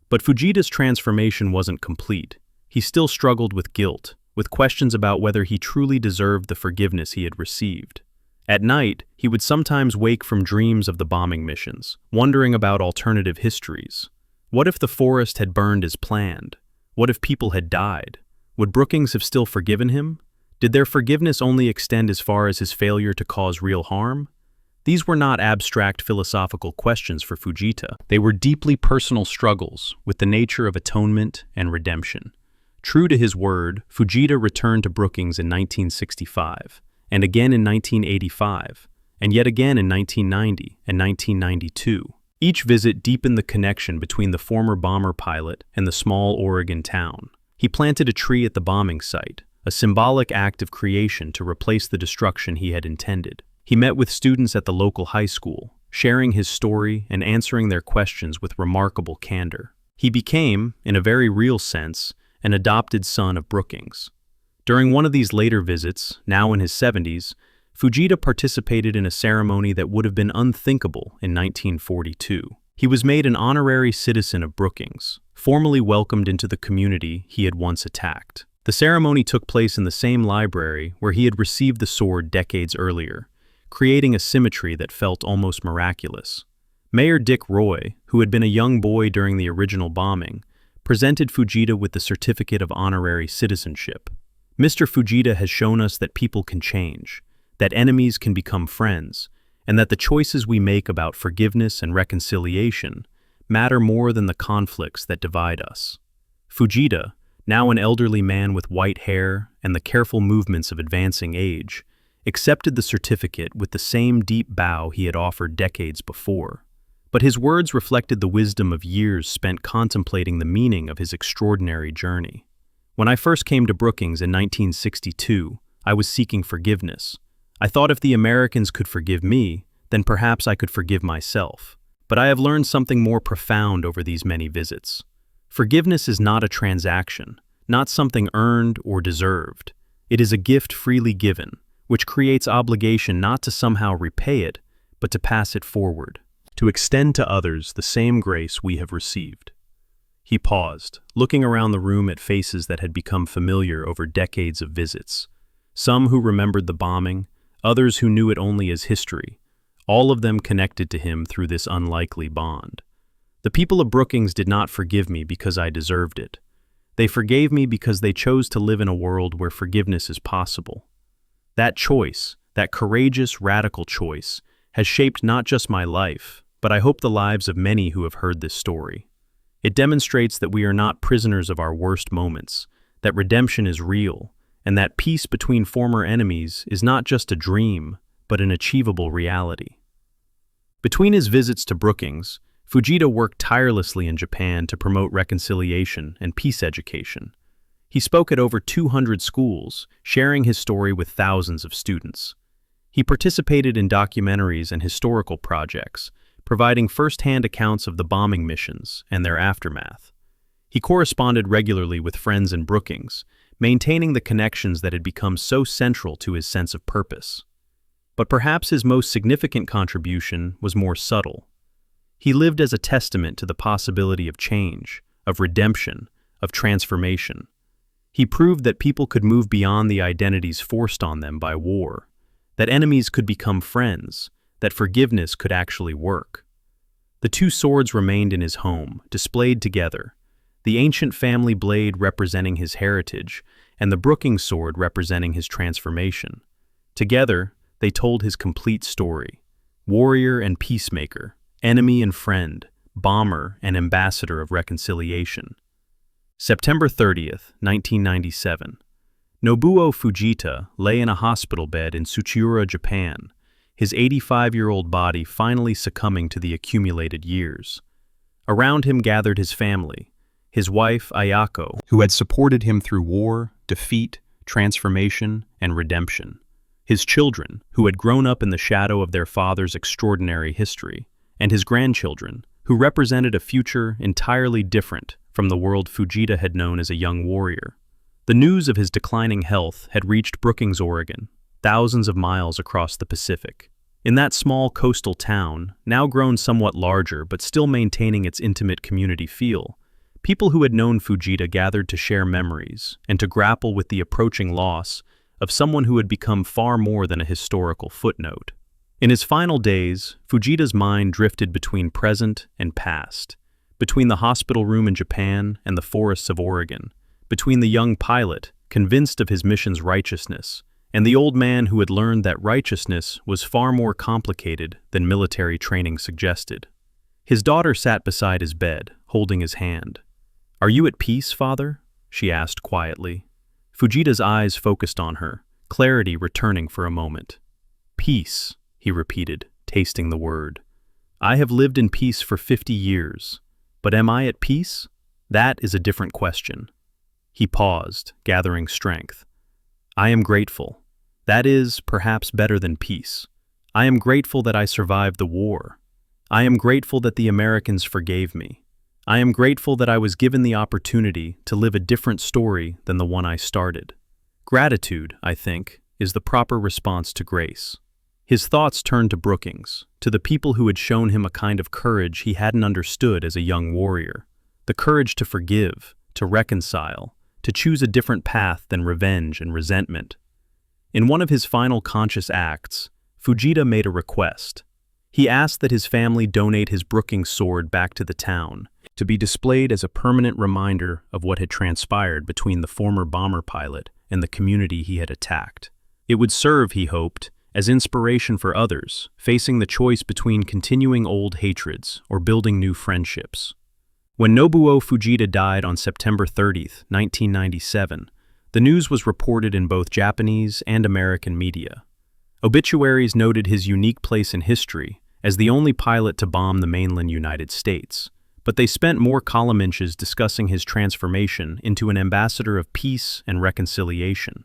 But Fujita's transformation wasn't complete. He still struggled with guilt, with questions about whether he truly deserved the forgiveness he had received. At night, he would sometimes wake from dreams of the bombing missions, wondering about alternative histories. What if the forest had burned as planned? What if people had died? Would Brookings have still forgiven him? Did their forgiveness only extend as far as his failure to cause real harm? These were not abstract philosophical questions for Fujita. They were deeply personal struggles with the nature of atonement and redemption. True to his word, Fujita returned to Brookings in 1965, and again in 1985, and yet again in 1990 and 1992. Each visit deepened the connection between the former bomber pilot and the small Oregon town. He planted a tree at the bombing site, a symbolic act of creation to replace the destruction he had intended. He met with students at the local high school, sharing his story and answering their questions with remarkable candor. He became, in a very real sense, an adopted son of Brookings. During one of these later visits, now in his 70s, Fujita participated in a ceremony that would have been unthinkable in 1942. He was made an honorary citizen of Brookings, formally welcomed into the community he had once attacked. The ceremony took place in the same library where he had received the sword decades earlier, creating a symmetry that felt almost miraculous. Mayor Dick Roy, who had been a young boy during the original bombing, presented Fujita with the certificate of honorary citizenship. Mr. Fujita has shown us that people can change, that enemies can become friends, and that the choices we make about forgiveness and reconciliation matter more than the conflicts that divide us. Fujita, now an elderly man with white hair and the careful movements of advancing age, accepted the certificate with the same deep bow he had offered decades before. But his words reflected the wisdom of years spent contemplating the meaning of his extraordinary journey. When I first came to Brookings in 1962, I was seeking forgiveness. I thought if the Americans could forgive me, then perhaps I could forgive myself. But I have learned something more profound over these many visits. Forgiveness is not a transaction, not something earned or deserved. It is a gift freely given, which creates obligation not to somehow repay it, but to pass it forward, to extend to others the same grace we have received. He paused, looking around the room at faces that had become familiar over decades of visits. Some who remembered the bombing, others who knew it only as history, all of them connected to him through this unlikely bond. The people of Brookings did not forgive me because I deserved it. They forgave me because they chose to live in a world where forgiveness is possible. That choice, that courageous, radical choice, has shaped not just my life, but I hope the lives of many who have heard this story. It demonstrates that we are not prisoners of our worst moments, that redemption is real, and that peace between former enemies is not just a dream, but an achievable reality. Between his visits to Brookings, Fujita worked tirelessly in Japan to promote reconciliation and peace education. He spoke at over 200 schools, sharing his story with thousands of students. He participated in documentaries and historical projects, providing first-hand accounts of the bombing missions and their aftermath. He corresponded regularly with friends in Brookings, maintaining the connections that had become so central to his sense of purpose. But perhaps his most significant contribution was more subtle. He lived as a testament to the possibility of change, of redemption, of transformation. He proved that people could move beyond the identities forced on them by war, that enemies could become friends, that forgiveness could actually work. The two swords remained in his home, displayed together, the ancient family blade representing his heritage, and the Brookings sword representing his transformation. Together, they told his complete story: warrior and peacemaker, enemy and friend, bomber and ambassador of reconciliation. September 30th, 1997. Nobuo Fujita lay in a hospital bed in Tsuchiura, Japan, his 85-year-old body finally succumbing to the accumulated years. Around him gathered his family, his wife Ayako, who had supported him through war, defeat, transformation, and redemption. His children, who had grown up in the shadow of their father's extraordinary history, and his grandchildren, who represented a future entirely different from the world Fujita had known as a young warrior. The news of his declining health had reached Brookings, Oregon, thousands of miles across the Pacific. In that small coastal town, now grown somewhat larger but still maintaining its intimate community feel, people who had known Fujita gathered to share memories and to grapple with the approaching loss of someone who had become far more than a historical footnote. In his final days, Fujita's mind drifted between present and past, between the hospital room in Japan and the forests of Oregon, between the young pilot, convinced of his mission's righteousness, and the old man who had learned that righteousness was far more complicated than military training suggested. His daughter sat beside his bed, holding his hand. "Are you at peace, father?" she asked quietly. Fujita's eyes focused on her, clarity returning for a moment. "Peace," he repeated, tasting the word. "I have lived in peace for 50 years, but am I at peace? That is a different question." He paused, gathering strength. "I am grateful. That is, perhaps, better than peace. I am grateful that I survived the war. I am grateful that the Americans forgave me. I am grateful that I was given the opportunity to live a different story than the one I started. Gratitude, I think, is the proper response to grace." His thoughts turned to Brookings, to the people who had shown him a kind of courage he hadn't understood as a young warrior, the courage to forgive, to reconcile, to choose a different path than revenge and resentment. In one of his final conscious acts, Fujita made a request. He asked that his family donate his Brookings sword back to the town, to be displayed as a permanent reminder of what had transpired between the former bomber pilot and the community he had attacked. It would serve, he hoped, as inspiration for others, facing the choice between continuing old hatreds or building new friendships. When Nobuo Fujita died on September 30, 1997, the news was reported in both Japanese and American media. Obituaries noted his unique place in history as the only pilot to bomb the mainland United States, but they spent more column inches discussing his transformation into an ambassador of peace and reconciliation.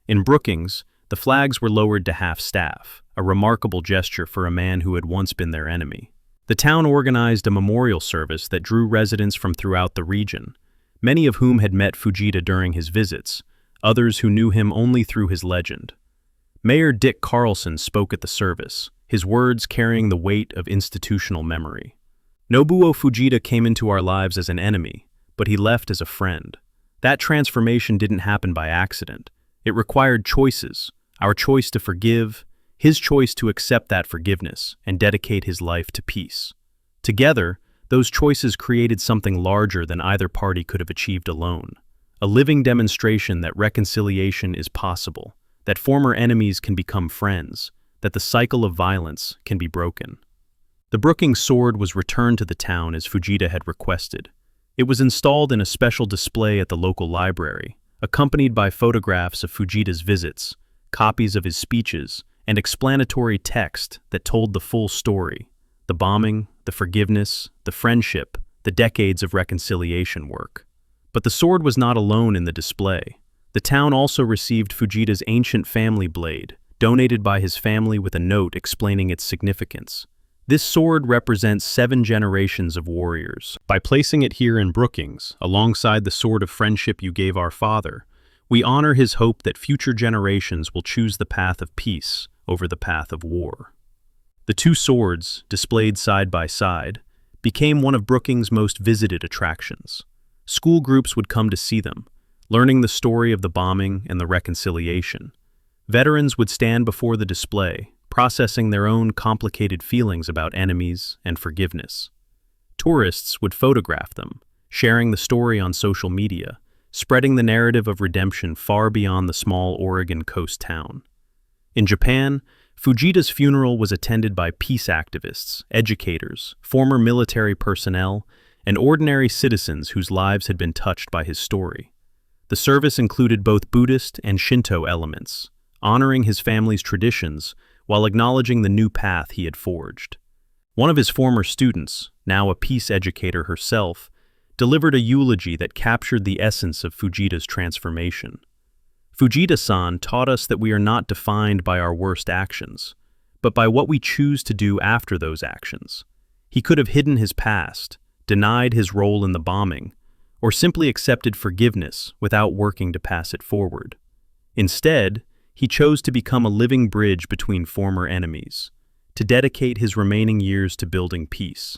In Brookings, the flags were lowered to half-staff, a remarkable gesture for a man who had once been their enemy. The town organized a memorial service that drew residents from throughout the region, many of whom had met Fujita during his visits, others who knew him only through his legend. Mayor Dick Carlson spoke at the service, his words carrying the weight of institutional memory. "Nobuo Fujita came into our lives as an enemy, but he left as a friend. That transformation didn't happen by accident. It required choices, our choice to forgive, his choice to accept that forgiveness and dedicate his life to peace. Together, those choices created something larger than either party could have achieved alone, a living demonstration that reconciliation is possible, that former enemies can become friends, that the cycle of violence can be broken." The Brookings sword was returned to the town as Fujita had requested. It was installed in a special display at the local library, accompanied by photographs of Fujita's visits, copies of his speeches, and explanatory text that told the full story: the bombing, the forgiveness, the friendship, the decades of reconciliation work. But the sword was not alone in the display. The town also received Fujita's ancient family blade, donated by his family with a note explaining its significance. This sword represents 7 generations of warriors. By placing it here in Brookings, alongside the sword of friendship you gave our father, we honor his hope that future generations will choose the path of peace over the path of war. The 2 swords, displayed side by side, became one of Brookings' most visited attractions. School groups would come to see them, learning the story of the bombing and the reconciliation. Veterans would stand before the display, processing their own complicated feelings about enemies and forgiveness. Tourists would photograph them, sharing the story on social media, spreading the narrative of redemption far beyond the small Oregon coast town. In Japan, Fujita's funeral was attended by peace activists, educators, former military personnel, and ordinary citizens whose lives had been touched by his story. The service included both Buddhist and Shinto elements, honoring his family's traditions while acknowledging the new path he had forged. One of his former students, now a peace educator herself, delivered a eulogy that captured the essence of Fujita's transformation. Fujita-san taught us that we are not defined by our worst actions, but by what we choose to do after those actions. He could have hidden his past, denied his role in the bombing, or simply accepted forgiveness without working to pass it forward. Instead, he chose to become a living bridge between former enemies. to dedicate his remaining years to building peace.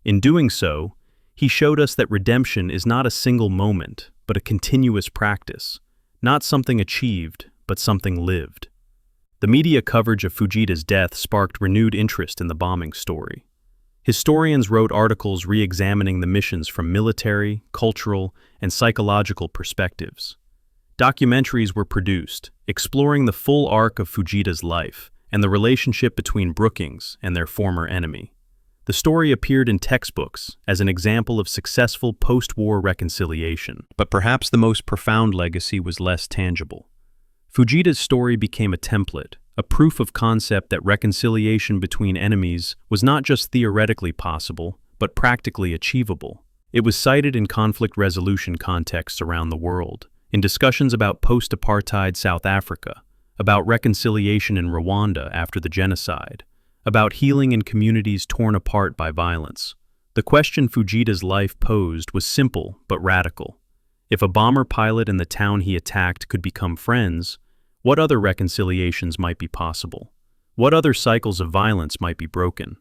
In doing so, he showed us that redemption is not a single moment, but a continuous practice, not something achieved, but something lived. The media coverage of Fujita's death sparked renewed interest in the bombing story. Historians wrote articles re-examining the missions from military, cultural, and psychological perspectives. Documentaries were produced, exploring the full arc of Fujita's life and the relationship between Brookings and their former enemy. The story appeared in textbooks as an example of successful post-war reconciliation, but perhaps the most profound legacy was less tangible. Fujita's story became a template, a proof of concept that reconciliation between enemies was not just theoretically possible, but practically achievable. It was cited in conflict resolution contexts around the world, in discussions about post-apartheid South Africa, about reconciliation in Rwanda after the genocide, about healing in communities torn apart by violence. The question Fujita's life posed was simple but radical. If a bomber pilot and the town he attacked could become friends, what other reconciliations might be possible? What other cycles of violence might be broken?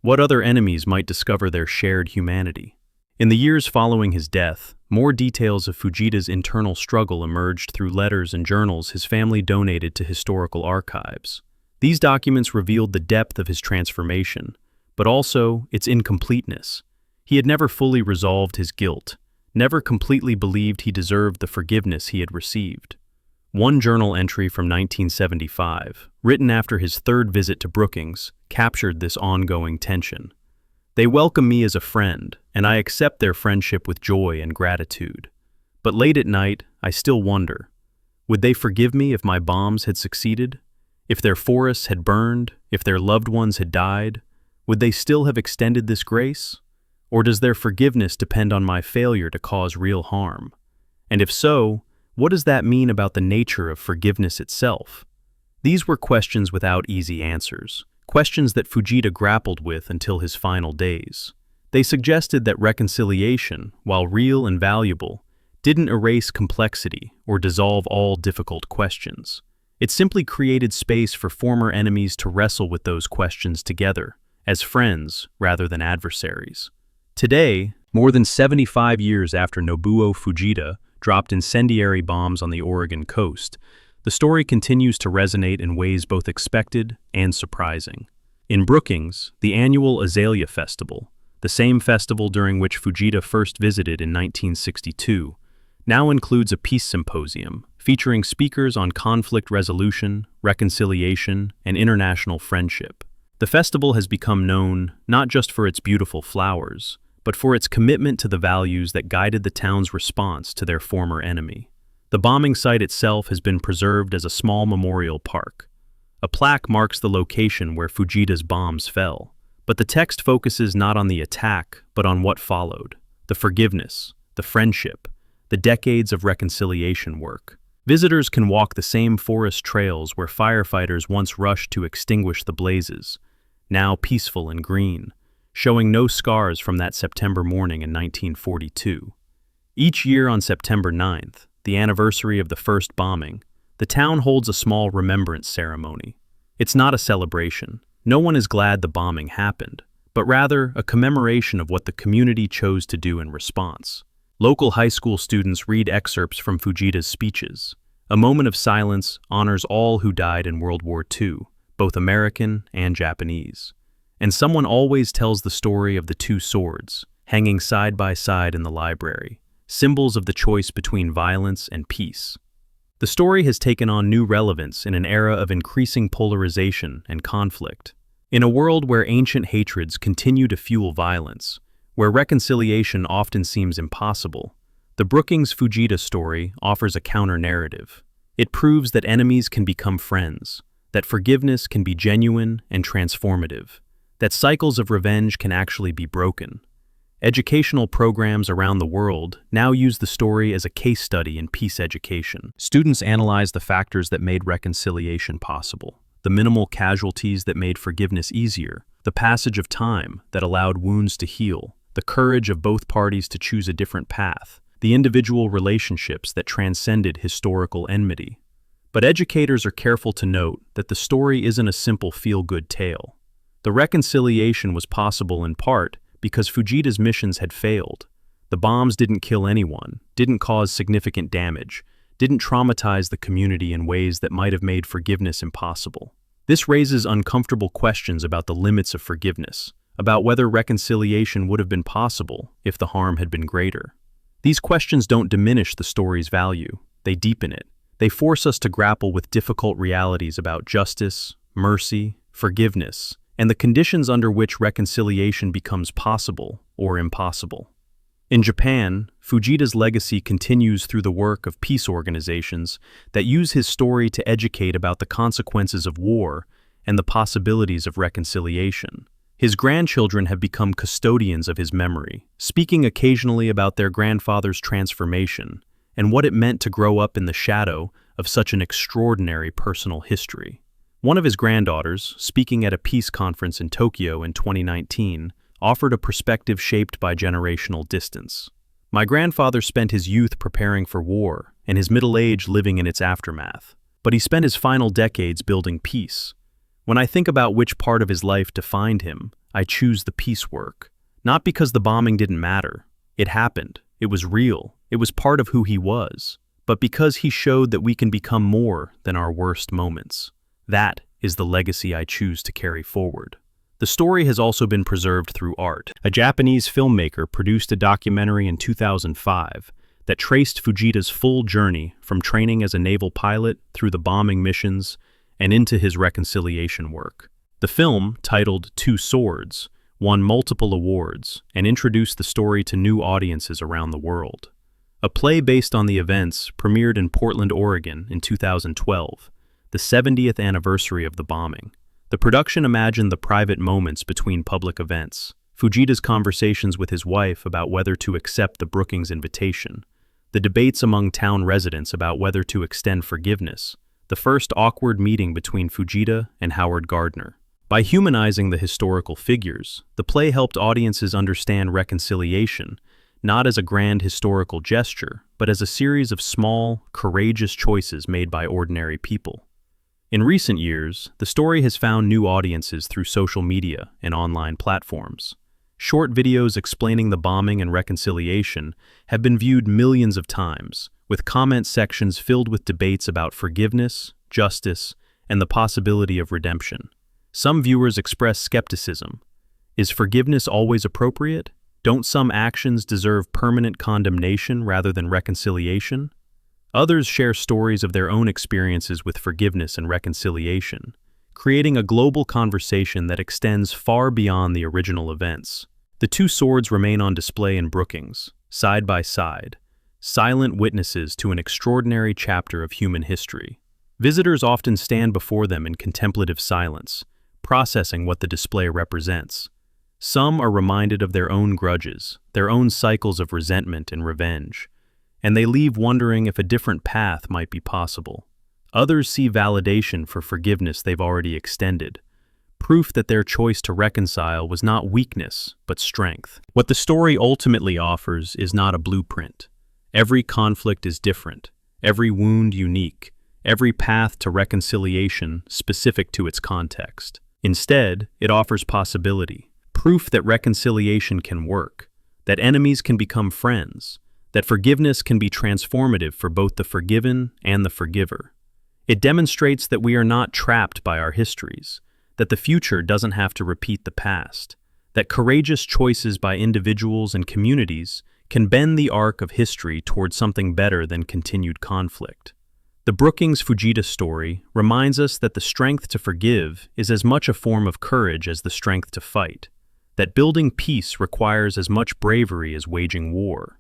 What other enemies might discover their shared humanity? In the years following his death, more details of Fujita's internal struggle emerged through letters and journals his family donated to historical archives. These documents revealed the depth of his transformation, but also its incompleteness. He had never fully resolved his guilt, never completely believed he deserved the forgiveness he had received. One journal entry from 1975, written after his third visit to Brookings, captured this ongoing tension. "They welcome me as a friend, and I accept their friendship with joy and gratitude. But late at night, I still wonder, would they forgive me if my bombs had succeeded? If their forests had burned, if their loved ones had died, would they still have extended this grace? Or does their forgiveness depend on my failure to cause real harm? And if so, what does that mean about the nature of forgiveness itself?" These were questions without easy answers, questions that Fujita grappled with until his final days. They suggested that reconciliation, while real and valuable, didn't erase complexity or dissolve all difficult questions. It simply created space for former enemies to wrestle with those questions together, as friends rather than adversaries. Today, more than 75 years after Nobuo Fujita dropped incendiary bombs on the Oregon coast, the story continues to resonate in ways both expected and surprising. In Brookings, the annual Azalea Festival, the same festival during which Fujita first visited in 1962, now includes a peace symposium featuring speakers on conflict resolution, reconciliation, and international friendship. The festival has become known not just for its beautiful flowers, but for its commitment to the values that guided the town's response to their former enemy. The bombing site itself has been preserved as a small memorial park. A plaque marks the location where Fujita's bombs fell, but the text focuses not on the attack, but on what followed: the forgiveness, the friendship, the decades of reconciliation work. Visitors can walk the same forest trails where firefighters once rushed to extinguish the blazes, now peaceful and green, showing no scars from that September morning in 1942. Each year on September 9th, the anniversary of the first bombing, the town holds a small remembrance ceremony. It's not a celebration. No one is glad the bombing happened, but rather a commemoration of what the community chose to do in response. Local high school students read excerpts from Fujita's speeches. A moment of silence honors all who died in World War II, both American and Japanese. And someone always tells the story of the two swords, hanging side by side in the library, symbols of the choice between violence and peace. The story has taken on new relevance in an era of increasing polarization and conflict. In a world where ancient hatreds continue to fuel violence, where reconciliation often seems impossible, the Brookings Fujita story offers a counter-narrative. It proves that enemies can become friends, that forgiveness can be genuine and transformative, that cycles of revenge can actually be broken. Educational programs around the world now use the story as a case study in peace education. Students analyze the factors that made reconciliation possible, the minimal casualties that made forgiveness easier, the passage of time that allowed wounds to heal, the courage of both parties to choose a different path, the individual relationships that transcended historical enmity. But educators are careful to note that the story isn't a simple feel-good tale. The reconciliation was possible in part because Fujita's missions had failed. The bombs didn't kill anyone, didn't cause significant damage, didn't traumatize the community in ways that might have made forgiveness impossible. This raises uncomfortable questions about the limits of forgiveness, about whether reconciliation would have been possible if the harm had been greater. These questions don't diminish the story's value, they deepen it. They force us to grapple with difficult realities about justice, mercy, forgiveness, and the conditions under which reconciliation becomes possible or impossible. In Japan, Fujita's legacy continues through the work of peace organizations that use his story to educate about the consequences of war and the possibilities of reconciliation. His grandchildren have become custodians of his memory, speaking occasionally about their grandfather's transformation and what it meant to grow up in the shadow of such an extraordinary personal history. One of his granddaughters, speaking at a peace conference in Tokyo in 2019, offered a perspective shaped by generational distance. My grandfather spent his youth preparing for war and his middle age living in its aftermath, but he spent his final decades building peace. When I think about which part of his life defined him, I choose the peace work. Not because the bombing didn't matter. It happened. It was real. It was part of who he was. But because he showed that we can become more than our worst moments. That is the legacy I choose to carry forward. The story has also been preserved through art. A Japanese filmmaker produced a documentary in 2005 that traced Fujita's full journey from training as a naval pilot through the bombing missions and into his reconciliation work. The film, titled Two Swords, won multiple awards and introduced the story to new audiences around the world. A play based on the events premiered in Portland, Oregon in 2012, the 70th anniversary of the bombing. The production imagined the private moments between public events, Fujita's conversations with his wife about whether to accept the Brookings invitation, the debates among town residents about whether to extend forgiveness, the first awkward meeting between Fujita and Howard Gardner. By humanizing the historical figures, the play helped audiences understand reconciliation, not as a grand historical gesture, but as a series of small, courageous choices made by ordinary people. In recent years, the story has found new audiences through social media and online platforms. Short videos explaining the bombing and reconciliation have been viewed millions of times, with comment sections filled with debates about forgiveness, justice, and the possibility of redemption. Some viewers express skepticism. Is forgiveness always appropriate? Don't some actions deserve permanent condemnation rather than reconciliation? Others share stories of their own experiences with forgiveness and reconciliation, creating a global conversation that extends far beyond the original events. The two swords remain on display in Brookings, side by side, silent witnesses to an extraordinary chapter of human history. Visitors often stand before them in contemplative silence, processing what the display represents. Some are reminded of their own grudges, their own cycles of resentment and revenge, and they leave wondering if a different path might be possible. Others see validation for forgiveness they've already extended, proof that their choice to reconcile was not weakness, but strength. What the story ultimately offers is not a blueprint. Every conflict is different, every wound unique, every path to reconciliation specific to its context. Instead, it offers possibility, proof that reconciliation can work, that enemies can become friends, that forgiveness can be transformative for both the forgiven and the forgiver. It demonstrates that we are not trapped by our histories, that the future doesn't have to repeat the past, that courageous choices by individuals and communities can bend the arc of history toward something better than continued conflict. The Brookings-Fujita story reminds us that the strength to forgive is as much a form of courage as the strength to fight, that building peace requires as much bravery as waging war,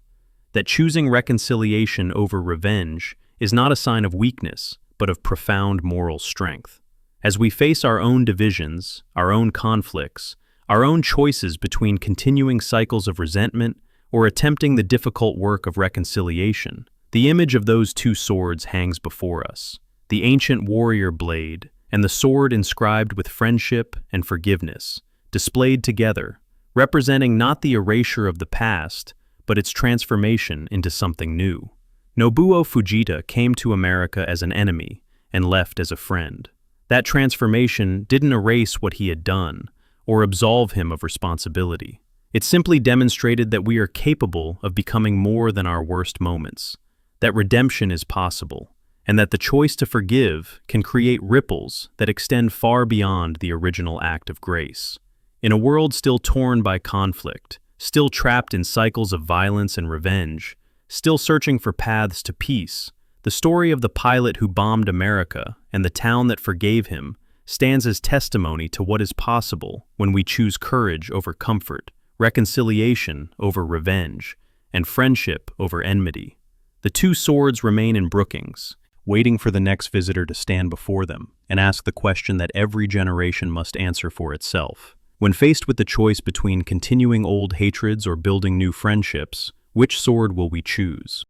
that choosing reconciliation over revenge is not a sign of weakness, but of profound moral strength. As we face our own divisions, our own conflicts, our own choices between continuing cycles of resentment or attempting the difficult work of reconciliation, the image of those two swords hangs before us, the ancient warrior blade and the sword inscribed with friendship and forgiveness, displayed together, representing not the erasure of the past, but its transformation into something new. Nobuo Fujita came to America as an enemy and left as a friend. That transformation didn't erase what he had done, or absolve him of responsibility. It simply demonstrated that we are capable of becoming more than our worst moments, that redemption is possible, and that the choice to forgive can create ripples that extend far beyond the original act of grace. In a world still torn by conflict, still trapped in cycles of violence and revenge, still searching for paths to peace, the story of the pilot who bombed America and the town that forgave him stands as testimony to what is possible when we choose courage over comfort, reconciliation over revenge, and friendship over enmity. The two swords remain in Brookings, waiting for the next visitor to stand before them and ask the question that every generation must answer for itself. When faced with the choice between continuing old hatreds or building new friendships, which sword will we choose?